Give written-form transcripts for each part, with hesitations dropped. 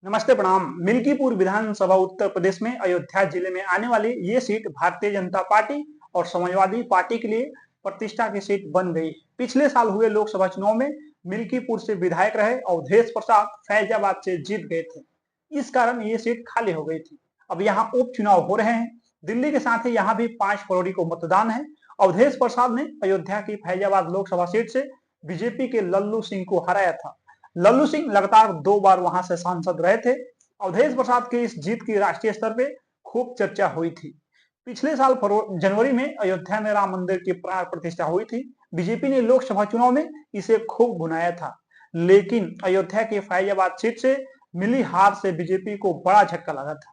नमस्ते प्रणाम। मिल्कीपुर विधानसभा उत्तर प्रदेश में अयोध्या जिले में आने वाली ये सीट भारतीय जनता पार्टी और समाजवादी पार्टी के लिए प्रतिष्ठा की सीट बन गई। पिछले साल हुए लोकसभा चुनाव में मिल्कीपुर से विधायक रहे अवधेश प्रसाद फैजाबाद से जीत गए थे। इस कारण ये सीट खाली हो गई थी। अब यहाँ उपचुनाव हो रहे हैं। दिल्ली के साथ ही यहाँ भी 5 फरवरी को मतदान है। अवधेश प्रसाद ने अयोध्या की फैजाबाद लोकसभा सीट से बीजेपी के लल्लू सिंह को हराया था। लल्लू सिंह लगातार 2 बार वहां से सांसद रहे थे। अवधेश प्रसाद की इस जीत की राष्ट्रीय स्तर पे खूब चर्चा हुई थी। पिछले साल जनवरी में अयोध्या में राम मंदिर की प्राण प्रतिष्ठा हुई थी। बीजेपी ने लोकसभा चुनाव में इसे खूब भुनाया था, लेकिन अयोध्या की फैजाबाद सीट से मिली हार से बीजेपी को बड़ा झटका लगा था।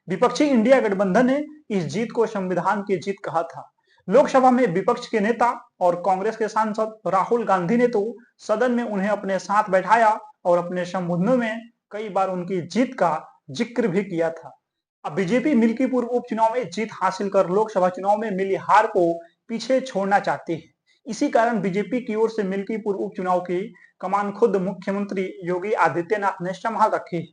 विपक्षी इंडिया गठबंधन ने इस जीत को संविधान की जीत कहा था। लोकसभा में विपक्ष के नेता और कांग्रेस के सांसद राहुल गांधी ने तो सदन में उन्हें अपने साथ बैठाया और अपने संबोधनों में कई बार उनकी जीत का जिक्र भी किया था। अब बीजेपी मिल्कीपुर उपचुनाव में जीत हासिल कर लोकसभा चुनाव में मिली हार को पीछे छोड़ना चाहती है। इसी कारण बीजेपी की ओर से मिल्कीपुर उपचुनाव की कमान खुद मुख्यमंत्री योगी आदित्यनाथ ने संभाल रखी है।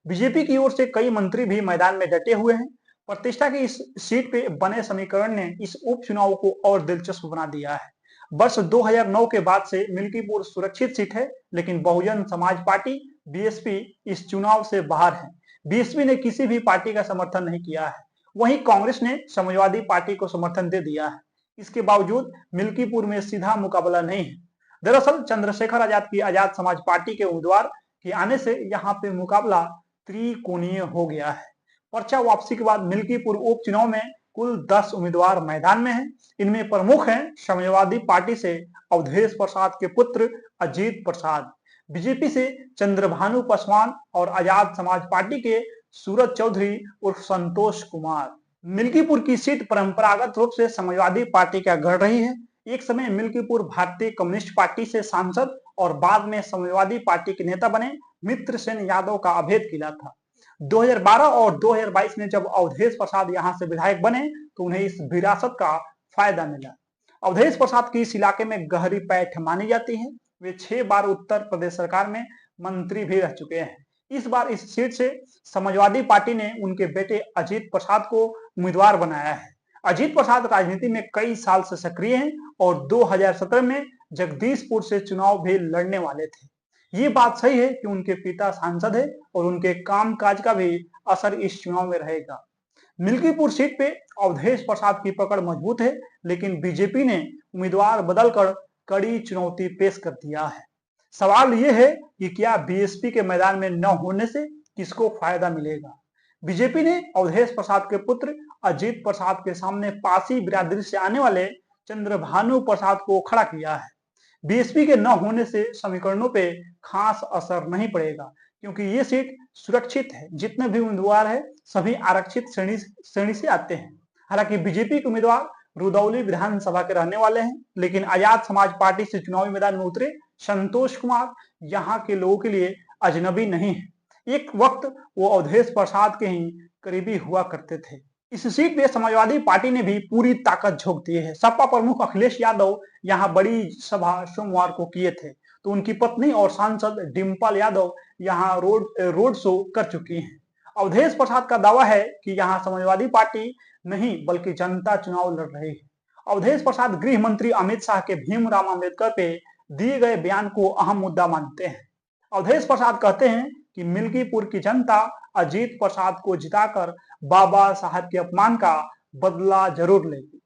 बीजेपी की ओर से कई मंत्री भी मैदान में डटे हुए हैं। प्रतिष्ठा की इस सीट पे बने समीकरण ने इस उपचुनाव को और दिलचस्प बना दिया है। वर्ष 2009 के बाद से मिल्कीपुर सुरक्षित सीट है, लेकिन बहुजन समाज पार्टी बीएसपी इस चुनाव से बाहर है। बीएसपी ने किसी भी पार्टी का समर्थन नहीं किया है। वहीं कांग्रेस ने समाजवादी पार्टी को समर्थन दे दिया है। इसके बावजूद मिल्कीपुर में सीधा मुकाबला नहीं है। दरअसल चंद्रशेखर आजाद की आजाद समाज पार्टी के उम्मीदवार के आने से यहाँ पे मुकाबला त्रिकोणीय हो गया है। पर्चा वापसी के बाद मिल्कीपुर उपचुनाव में कुल 10 उम्मीदवार मैदान में हैं। इनमें प्रमुख हैं समाजवादी पार्टी से अवधेश प्रसाद के पुत्र अजीत प्रसाद, बीजेपी से चंद्रभानु पासवान और आजाद समाज पार्टी के सूरज चौधरी उर्फ संतोष कुमार। मिल्कीपुर की सीट परंपरागत रूप से समाजवादी पार्टी का गढ़ रही है। एक समय मिल्कीपुर भारतीय कम्युनिस्ट पार्टी से सांसद और बाद में समाजवादी पार्टी के नेता बने मित्रसेन यादव का अभेद किला था। 2012 और 2022 में जब अवधेश प्रसाद यहां से विधायक बने तो उन्हें इस विरासत का फायदा मिला। अवधेश प्रसाद की इस इलाके में गहरी पैठ मानी जाती है। वे 6 बार उत्तर प्रदेश सरकार में मंत्री भी रह चुके हैं। इस बार इस सीट से समाजवादी पार्टी ने उनके बेटे अजीत प्रसाद को उम्मीदवार बनाया है। अजीत प्रसाद राजनीति में कई साल से सक्रिय हैं और 2017 में जगदीशपुर से चुनाव भी लड़ने वाले थे। ये बात सही है कि उनके पिता सांसद है और उनके कामकाज का भी असर इस चुनाव में रहेगा। मिल्कीपुर सीट पे अवधेश प्रसाद की पकड़ मजबूत है, लेकिन बीजेपी ने उम्मीदवार बदलकर कड़ी चुनौती पेश कर दिया है। सवाल यह है कि क्या बीएसपी के मैदान में न होने से किसको फायदा मिलेगा। बीजेपी ने अवधेश प्रसाद के पुत्र अजीत प्रसाद के सामने पासी बिरादरी से आने वाले चंद्रभानु प्रसाद को खड़ा किया है। बीएसपी के न होने से समीकरणों पे खास असर नहीं पड़ेगा, क्योंकि ये सीट सुरक्षित है। जितने भी उम्मीदवार है सभी आरक्षित श्रेणी से आते हैं। हालांकि बीजेपी के उम्मीदवार रुदौली विधानसभा के रहने वाले हैं, लेकिन आजाद समाज पार्टी से चुनावी मैदान में उतरे संतोष कुमार यहाँ के लोगों के लिए अजनबी नहीं है। एक वक्त वो अवधेश प्रसाद के ही करीबी हुआ करते थे। इस सीट पे समाजवादी पार्टी ने भी पूरी ताकत झोंक दी है। सपा प्रमुख अखिलेश यादव यहाँ बड़ी सभा सोमवार को किए थे, तो उनकी पत्नी और सांसद डिम्पल यादव यहाँ रोड शो कर चुकी हैं। अवधेश प्रसाद का दावा है कि यहाँ समाजवादी पार्टी नहीं बल्कि जनता चुनाव लड़ रही है। अवधेश प्रसाद गृह मंत्री अमित शाह के भीमराव अम्बेडकर पे दिए गए बयान को अहम मुद्दा मानते हैं। अवधेश प्रसाद कहते हैं कि मिल्कीपुर की जनता अजीत प्रसाद को जिताकर बाबा साहब के अपमान का बदला जरूर लेगी।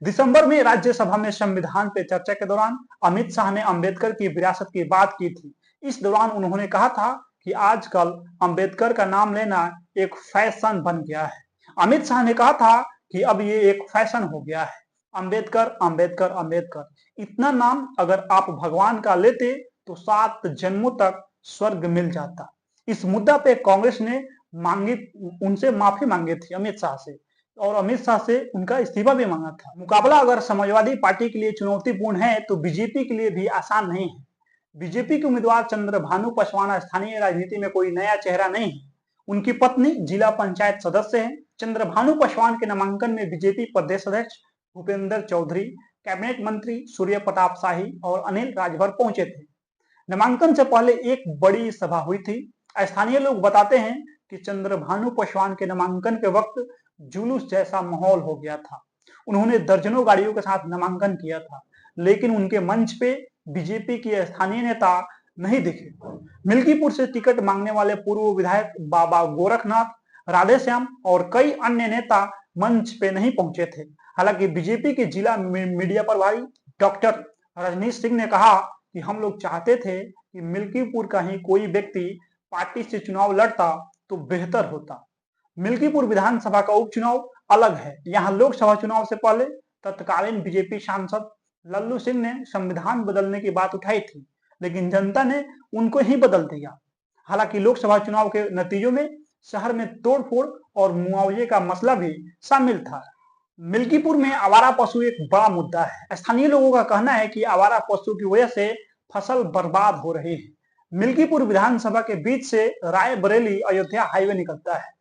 दिसंबर में राज्यसभा में संविधान पे चर्चा के दौरान अमित शाह ने अंबेडकर की विरासत की बात की थी। इस दौरान उन्होंने कहा था कि आजकल अंबेडकर का नाम लेना एक फैशन बन गया है। अमित शाह ने कहा था कि अब ये एक फैशन हो गया है, अंबेडकर अंबेडकर अंबेडकर। इतना नाम अगर आप भगवान का लेते तो 7 जन्मों तक स्वर्ग मिल जाता। इस मुद्दा पे कांग्रेस ने उनसे माफी मांगी थी अमित शाह से, और अमित शाह से उनका इस्तीफा भी मांगा था। मुकाबला अगर समाजवादी पार्टी के लिए चुनौतीपूर्ण है तो बीजेपी के लिए भी आसान नहीं है। बीजेपी के उम्मीदवार चंद्रभानु पासवान स्थानीय राजनीति में कोई नया चेहरा नहीं है। उनकी पत्नी जिला पंचायत सदस्य है। चंद्रभानु पासवान के नामांकन में बीजेपी प्रदेश अध्यक्ष भूपेंद्र चौधरी, कैबिनेट मंत्री सूर्य प्रताप शाही और अनिल राजभर पहुंचे थे। नामांकन से पहले एक बड़ी सभा हुई थी। स्थानीय लोग बताते हैं कि चंद्रभानु पासवान के नामांकन के वक्त जुलूस जैसा माहौल हो गया था। उन्होंने दर्जनों गाड़ियों के साथ नामांकन किया था, लेकिन उनके मंच पे बीजेपी के स्थानीय नेता नहीं दिखे। मिल्कीपुर से टिकट मांगने वाले पूर्व विधायक बाबा गोरखनाथ, राधेश्याम और कई अन्य नेता मंच पे नहीं पहुंचे थे। हालांकि बीजेपी के जिला मीडिया प्रभारी डॉक्टर रजनीश सिंह ने कहा कि हम लोग चाहते थे कि मिल्कीपुर का ही कोई व्यक्ति पार्टी से चुनाव लड़ता तो बेहतर होता। मिल्कीपुर विधानसभा का उपचुनाव अलग है। यहाँ लोकसभा चुनाव से पहले तत्कालीन बीजेपी सांसद लल्लू सिंह ने संविधान बदलने की बात उठाई थी, लेकिन जनता ने उनको ही बदल दिया। हालांकि लोकसभा चुनाव के नतीजों में शहर में तोड़फोड़ और मुआवजे का मसला भी शामिल था। मिल्कीपुर में आवारा पशु एक बड़ा मुद्दा है। स्थानीय लोगों का कहना है कि आवारा पशु की वजह से फसल बर्बाद हो रही है। मिल्कीपुर विधानसभा के बीच से रायबरेली अयोध्या हाईवे निकलता है।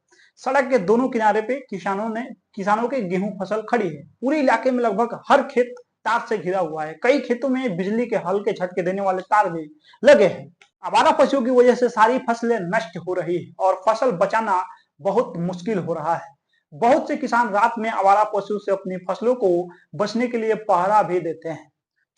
सड़क के दोनों किनारे पे किसानों के गेहूं फसल खड़ी है। पूरे इलाके में लगभग हर खेत तार से घिरा हुआ है। कई खेतों में बिजली के हल्के झटके देने वाले तार भी लगे हैं। आवारा पशुओं की वजह से सारी फसलें नष्ट हो रही है और फसल बचाना बहुत मुश्किल हो रहा है। बहुत से किसान रात में आवारा पशु से अपनी फसलों को बचने के लिए पहरा भी देते हैं।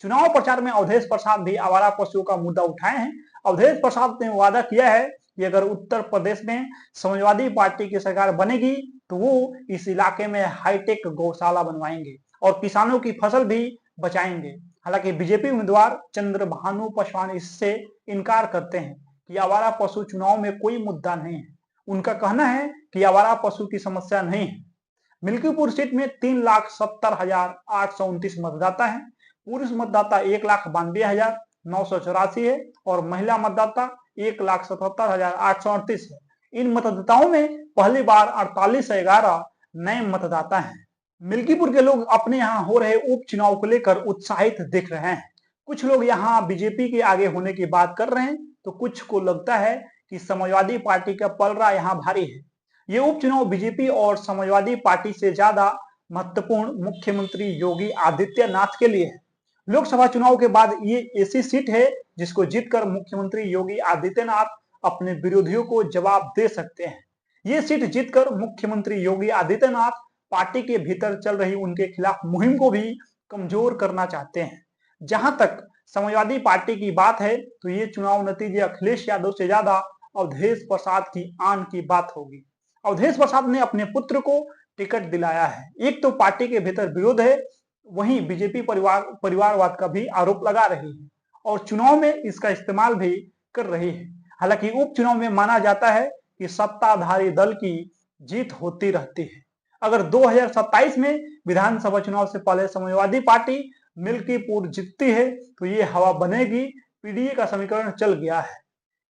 चुनाव प्रचार में अवधेश प्रसाद भी आवारा पशुओं का मुद्दा उठाए हैं। अवधेश प्रसाद ने वादा किया है कि अगर उत्तर प्रदेश में समाजवादी पार्टी की सरकार बनेगी तो वो इस इलाके में हाईटेक गौशाला बनवाएंगे और किसानों की फसल भी बचाएंगे। हालांकि बीजेपी उम्मीदवार चंद्रभानु पासवान इससे इनकार करते हैं कि आवारा पशु चुनाव में कोई मुद्दा नहीं है। उनका कहना है कि आवारा पशु की समस्या नहीं है। मिल्कीपुर सीट में 3,70,829 मतदाता हैं। पुरुष मतदाता 1,92,984 है और महिला मतदाता 1,77,838 है। इन मतदाताओं में पहली बार 48 से 11 नए मतदाता हैं। मिल्कीपुर के लोग अपने यहाँ हो रहे उपचुनाव को लेकर उत्साहित दिख रहे हैं। कुछ लोग यहाँ बीजेपी के आगे होने की बात कर रहे हैं तो कुछ को लगता है कि समाजवादी पार्टी का पलड़ा यहाँ भारी है। ये उपचुनाव बीजेपी और समाजवादी पार्टी से ज्यादा महत्वपूर्ण मुख्यमंत्री योगी आदित्यनाथ के लिए है। लोकसभा चुनाव के बाद ये ऐसी सीट है जिसको जीतकर मुख्यमंत्री योगी आदित्यनाथ अपने विरोधियों को जवाब दे सकते हैं। ये सीट जीतकर मुख्यमंत्री योगी आदित्यनाथ पार्टी के भीतर चल रही उनके खिलाफ मुहिम को भी कमजोर करना चाहते हैं। जहां तक समाजवादी पार्टी की बात है तो ये चुनाव नतीजे अखिलेश यादव से ज्यादा अवधेश प्रसाद की आन की बात होगी। अवधेश प्रसाद ने अपने पुत्र को टिकट दिलाया है। एक तो पार्टी के भीतर विरोध है, वहीं बीजेपी परिवारवाद का भी आरोप लगा रही है और चुनाव में इसका इस्तेमाल भी कर रही है। हालांकि उपचुनाव में माना जाता है कि सत्ताधारी दल की जीत होती रहती है। अगर 2027 में विधानसभा चुनाव से पहले समाजवादी पार्टी मिल्कीपुर जीतती है तो ये हवा बनेगी। पीडीए का समीकरण चल गया है।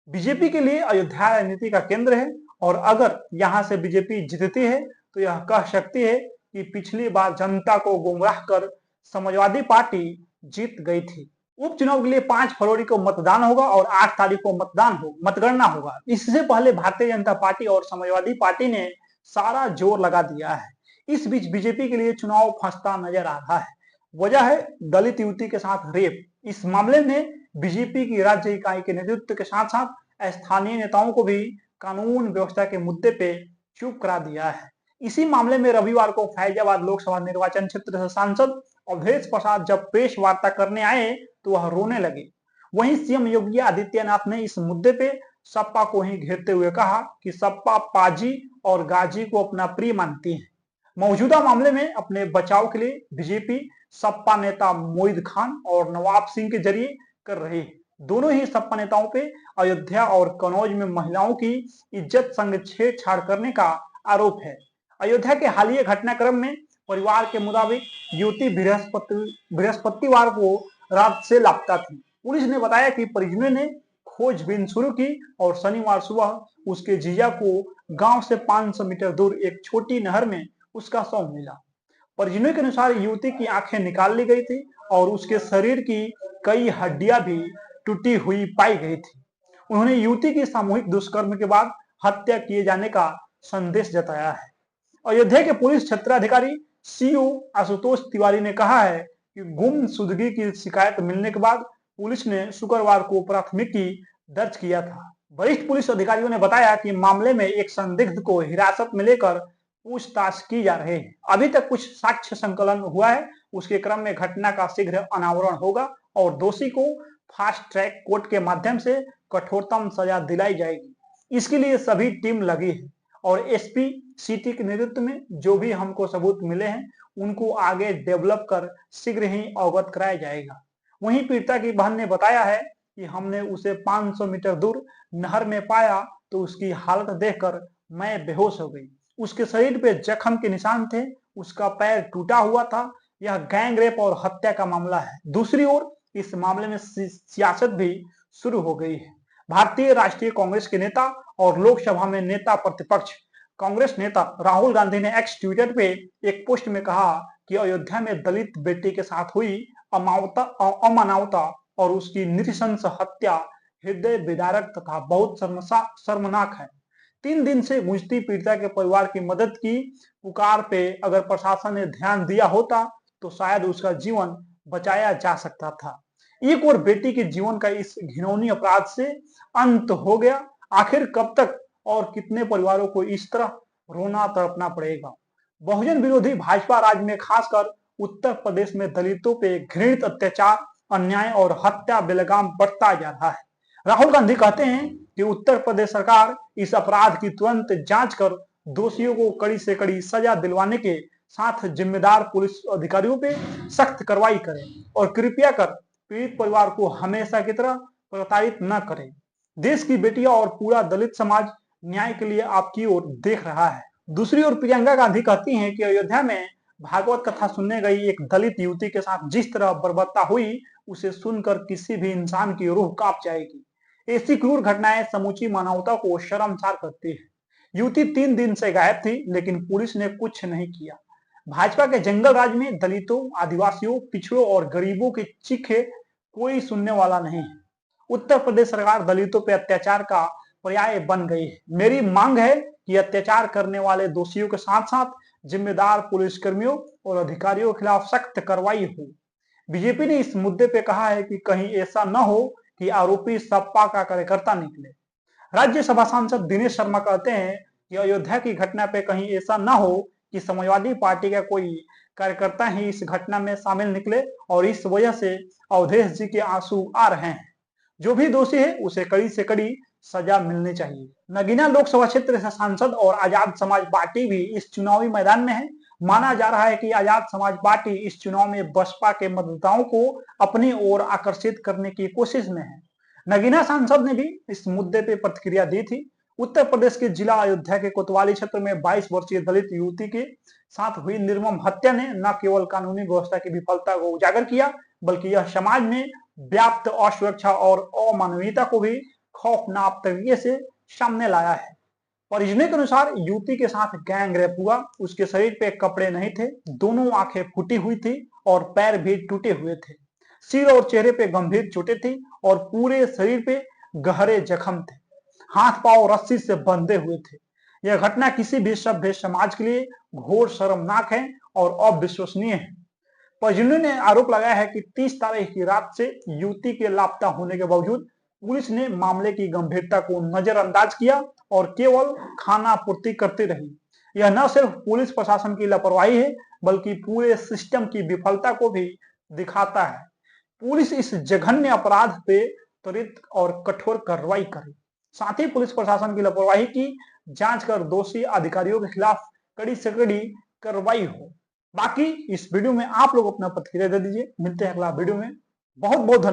बीजेपी के लिए अयोध्या राजनीति का केंद्र है और अगर यहां से बीजेपी जीतती है तो यह कह सकती है कि पिछली बार जनता को गुमराह कर समाजवादी पार्टी जीत गई थी। उपचुनाव के लिए 5 फरवरी को मतदान होगा और 8 तारीख को मतगणना होगा। इससे पहले भारतीय जनता पार्टी और समाजवादी पार्टी ने सारा जोर लगा दिया है। इस बीच बीजेपी के लिए चुनाव फंसता नजर आ रहा है। वजह है दलित युवती के साथ रेप। इस मामले में बीजेपी की राज्य इकाई के नेतृत्व के साथ साथ स्थानीय नेताओं को भी कानून व्यवस्था के मुद्दे पे चुप करा दिया है। इसी मामले में रविवार को फैजाबाद लोकसभा निर्वाचन क्षेत्र से सांसद अवधेश प्रसाद जब प्रेस वार्ता करने आए तो वह रोने लगे। वहीं सीएम योगी आदित्यनाथ ने इस मुद्दे पे सपा को ही घेरते हुए कहा कि सपा पाजी और गाजी को अपना प्रिय मानती है। मौजूदा मामले में अपने बचाव के लिए बीजेपी सपा नेता मोईद खान और नवाब सिंह के जरिए कर रही है। दोनों ही सपा नेताओं पे अयोध्या और कनौज में महिलाओं की इज्जत संग छेड़छाड़ करने का आरोप है। अयोध्या के हालिया घटनाक्रम में परिवार के मुताबिक युवती बृहस्पतिवार को रात से लापता थी। पुलिस ने बताया कि परिजनों ने खोजबीन शुरू की और शनिवार सुबह उसके जीजा को गांव से 500 मीटर दूर एक छोटी नहर में उसका शव मिला। परिजनों के अनुसार युवती की आंखें निकाल ली गई थी और उसके शरीर की कई हड्डियां भी टूटी हुई पाई गई थी। उन्होंने युवती की सामूहिक दुष्कर्म के बाद हत्या किए जाने का संदेश जताया है। अयोध्या के पुलिस क्षेत्राधिकारी सीओ आशुतोष तिवारी ने कहा है कि गुमशुदगी की शिकायत मिलने के बाद पुलिस ने शुक्रवार को प्राथमिकी दर्ज किया था। वरिष्ठ पुलिस अधिकारियों ने बताया कि मामले में एक संदिग्ध को हिरासत में लेकर पूछताछ की जा रही है। अभी तक कुछ साक्ष्य संकलन हुआ है, उसके क्रम में घटना का शीघ्र अनावरण होगा और दोषी को फास्ट ट्रैक कोर्ट के माध्यम से कठोरतम सजा दिलाई जाएगी। इसके लिए सभी टीम लगी है और एसपी सिटी के नेतृत्व में जो भी हमको सबूत मिले हैं उनको आगे डेवलप कर शीघ्र ही अवगत कराया जाएगा। वहीं पीड़िता की बहन ने बताया है कि हमने उसे 500 मीटर दूर नहर में पाया तो उसकी हालत देखकर मैं बेहोश हो गई। उसके शरीर पे जख्म के निशान थे, उसका पैर टूटा हुआ था। यह गैंग रेप और हत्या का मामला है। दूसरी ओर इस मामले में सियासत भी शुरू हो गई है। भारतीय राष्ट्रीय कांग्रेस के नेता और लोकसभा में नेता प्रतिपक्ष कांग्रेस नेता राहुल गांधी ने एक्स ट्विटर पे एक पोस्ट में कहा कि अयोध्या में दलित बेटी के साथ हुई अमानवता और उसकी नृशंस हत्या हृदय विदारक तथा बहुत शर्मनाक है। 3 दिन से गूंजती पीड़िता के परिवार की मदद की पुकार पे अगर प्रशासन ने ध्यान दिया होता तो शायद उसका जीवन बचाया जा सकता था। एक और बेटी के जीवन का इस घिनौनी अपराध से अंत हो गया। आखिर कब तक और कितने परिवारों को इस तरह रोना तड़पना पड़ेगा। बहुजन विरोधी भाजपा राज्य में खासकर उत्तर प्रदेश में दलितों पे घृणित अत्याचार, अन्याय और हत्या बेलगाम बढ़ता जा रहा है। राहुल गांधी कहते हैं कि उत्तर प्रदेश सरकार इस अपराध की तुरंत जांच कर दोषियों को कड़ी से कड़ी सजा दिलवाने के साथ जिम्मेदार पुलिस अधिकारियों पे सख्त कार्रवाई करे और कृपया कर पीड़ित परिवार को हमेशा की तरह प्रताड़ित न करे। देश की बेटियां और पूरा दलित समाज न्याय के लिए आपकी ओर देख रहा है। दूसरी ओर प्रियंका गांधी कहती हैं कि अयोध्या में भागवत कथा सुनने गई एक दलित युवती के साथ जिस तरह बर्बरता हुई उसे सुनकर किसी भी इंसान की रूह कांप जाएगी। ऐसी क्रूर घटनाएं समूची मानवता को शर्मसार करती है। युवती 3 दिन से गायब थी लेकिन पुलिस ने कुछ नहीं किया। भाजपा के जंगल राज में दलितों, आदिवासियों, पिछड़ों और गरीबों की चीखें कोई सुनने वाला नहीं है। उत्तर प्रदेश सरकार दलितों पर अत्याचार का पर्याय बन गई है। मेरी मांग है कि अत्याचार करने वाले दोषियों के साथ साथ जिम्मेदार पुलिसकर्मियों और अधिकारियों के खिलाफ सख्त कार्रवाई हो। बीजेपी ने इस मुद्दे पे कहा है कि कहीं ऐसा न हो कि आरोपी सपा का कार्यकर्ता निकले। राज्यसभा सांसद दिनेश शर्मा कहते हैं कि अयोध्या की घटना पे कहीं ऐसा न हो कि समाजवादी पार्टी का कोई कार्यकर्ता ही इस घटना में शामिल निकले और इस वजह से अवधेश जी के आंसू आ रहे हैं। जो भी दोषी है उसे कड़ी से कड़ी सजा मिलनी चाहिए। नगीना लोकसभा क्षेत्र से सांसद और आजाद समाज पार्टी भी इस चुनावी मैदान में है। माना जा रहा है कि आजाद समाज पार्टी इस चुनाव में बसपा के मतदाताओं को अपनी ओर आकर्षित करने की कोशिश में है। नगीना सांसद ने भी इस मुद्दे पर प्रतिक्रिया दी थी। उत्तर प्रदेश के जिला अयोध्या के कोतवाली क्षेत्र में 22 वर्षीय दलित युवती के साथ हुई निर्मम हत्या ने न केवल कानूनी व्यवस्था की विफलता को उजागर किया बल्कि यह समाज में व्याप्त असुरक्षा और अमानवीयता को भी खौफनाक तरीके से सामने लाया है। परिजनों के अनुसार युवती के साथ गैंग रेप हुआ। उसके शरीर पे कपड़े नहीं थे, दोनों आंखें फूटी हुई थी और पैर भी टूटे हुए थे। सिर और चेहरे पे गंभीर चोटें थी और पूरे शरीर पे गहरे जख्म थे। हाथ पांव रस्सी से बंधे हुए थे। यह घटना किसी भी सभ्य समाज के लिए घोर शर्मनाक है और अविश्वसनीय है। परिजनों ने आरोप लगाया है कि 30 तारीख की रात से युवती के लापता होने के बावजूद पुलिस ने मामले की गंभीरता को नजरअंदाज किया और केवल खाना पूर्ति करती रही। यह न सिर्फ पुलिस प्रशासन की लापरवाही है बल्कि पूरे सिस्टम की विफलता को भी दिखाता है। पुलिस इस जघन्य अपराध पे त्वरित और कठोर कार्रवाई करे। साथ ही पुलिस प्रशासन की लापरवाही की जांच कर दोषी अधिकारियों के खिलाफ कड़ी से कड़ी कार्रवाई हो। बाकी इस वीडियो में आप लोग अपना प्रतिक्रिया दे दीजिए। मिलते हैं अगला वीडियो में। बहुत बहुत धन्यवाद।